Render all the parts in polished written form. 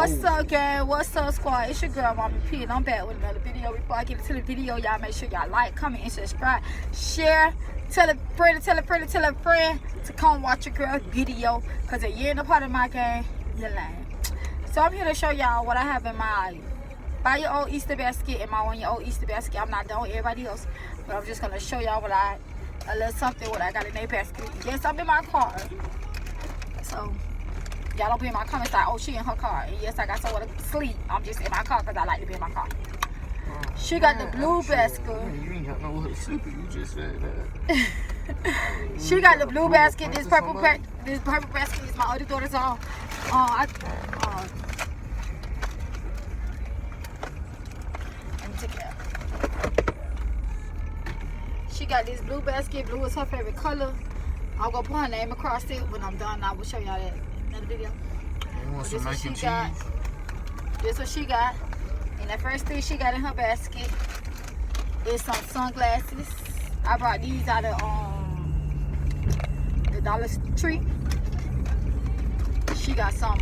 What's up, gang? What's up, squad? It's your girl, Mama P, and I'm back with another video. Before I get into the video, y'all make sure y'all like, comment, and subscribe. Share. Tell a friend to come watch your girl video. Because if you're in a part of my game, you're lame. So I'm here to show y'all what I have in my buy-your-own Easter basket and my one-year-old Easter basket. I'm not done with everybody else, but I'm just going to show y'all a little something what I got in their basket. Yes, I'm in my car. So y'all don't be in my comments like, oh, she in her car. And yes, I got somewhere to sleep. I'm just in my car because I like to be in my car. She got the blue basket. You ain't got nowhere to sleep. You just said that. She got the blue basket. This purple basket is my other daughter's own. Let me take it out. She got this blue basket. Blue is her favorite color. I'm gonna put her name across it when I'm done. I will show y'all that in another video. You want some mac and cheese? This what she got. And the first thing she got in her basket is some sunglasses. I brought these out of the Dollar Tree. She got some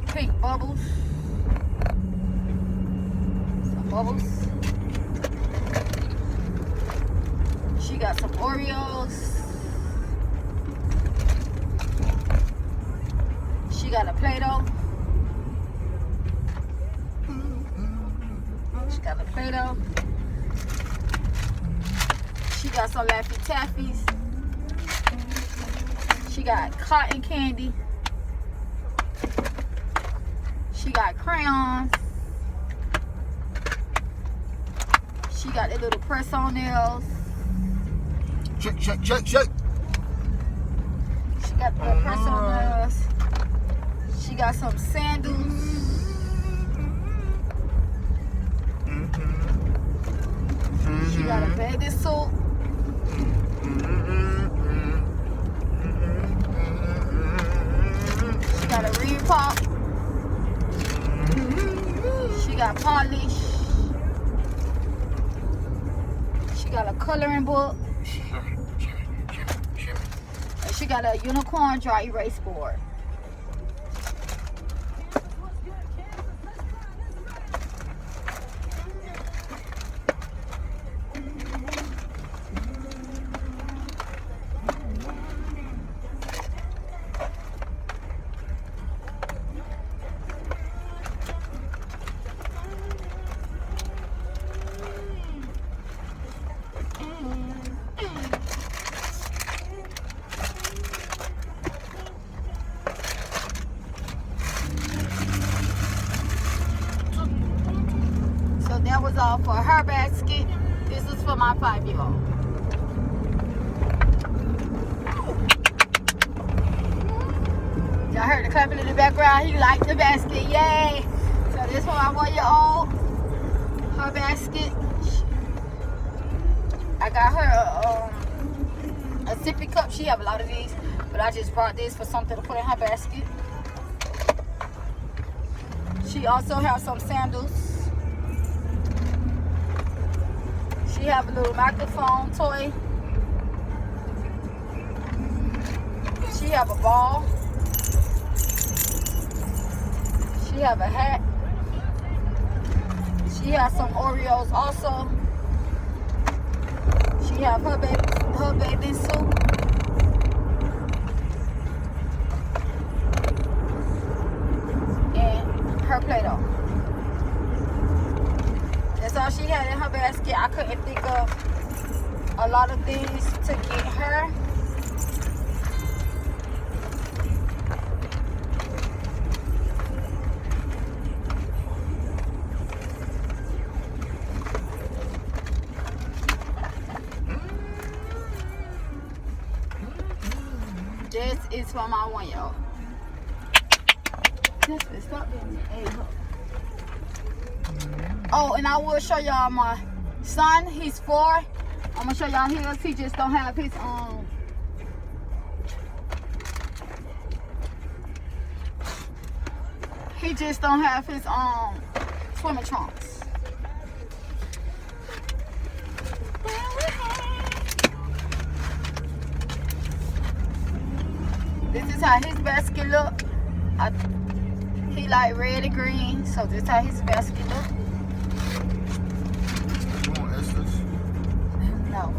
pink bubbles. Some bubbles. She got some Oreos. She got a Play-Doh. She got a Play-Doh. She got some Laffy Taffies. She got cotton candy. She got crayons. She got the little press-on nails. Check. She got the little press-on nails. She got some sandals. She got a bathing suit. She got a Reebok. She got polish. She got a coloring book. And she got a unicorn dry erase board. That was all for her basket. This is for my 5-year-old. Y'all heard the clapping in the background. He liked the basket. Yay! So this for my 1-year-old. Her basket. I got her a sippy cup. She have a lot of these, but I just brought this for something to put in her basket. She also has some sandals. She have a little microphone toy. She have a ball. She have a hat. She has some Oreos also. She have her bathing suit. And her Play-Doh. That's all she had in her basket. I couldn't think of a lot of things to get her. This is for my 1-year-old. Stop being Oh, and I will show y'all my son. He's 4. I'm gonna show y'all his. He just don't have his He just don't have his swimming trunks. This is how his basket look. He He like red and green, so this how his basket look. You want Estes? No.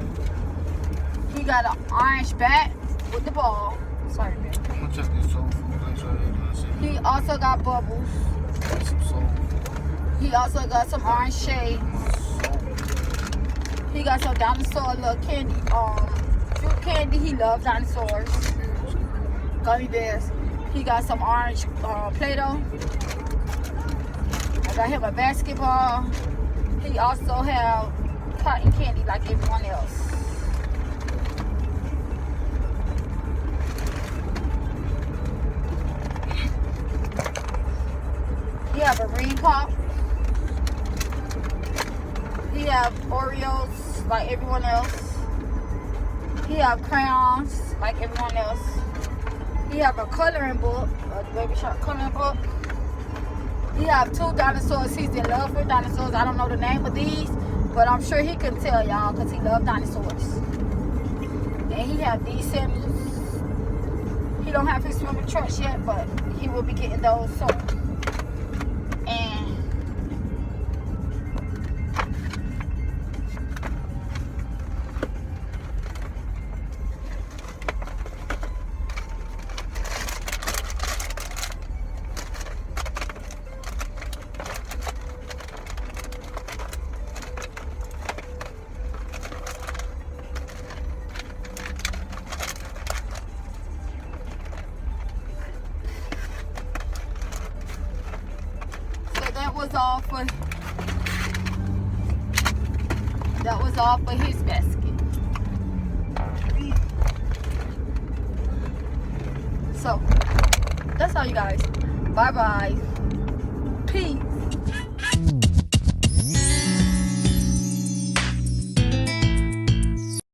He got an orange bat with the ball. Sorry, man. I'm gonna check this soul food place right here. Let's see. He also got bubbles. Get some soul food. He also got some orange shade. He got some dinosaur little candy, fruit candy. He loves dinosaurs. Gummy bears. He got some orange Play-Doh. I got him a basketball. He also have cotton candy like everyone else. He have a ring pop. He have Oreos like everyone else. He have crayons like everyone else. He have a coloring book, a Baby Shark coloring book. He have 2 dinosaurs. He's in love with dinosaurs. I don't know the name of these, but I'm sure he can tell y'all because he loves dinosaurs. And he have these sandals. He don't have his swimming trunks yet, but he will be getting those soon. And that was all for his basket. So that's all, you guys. Bye bye. Peace.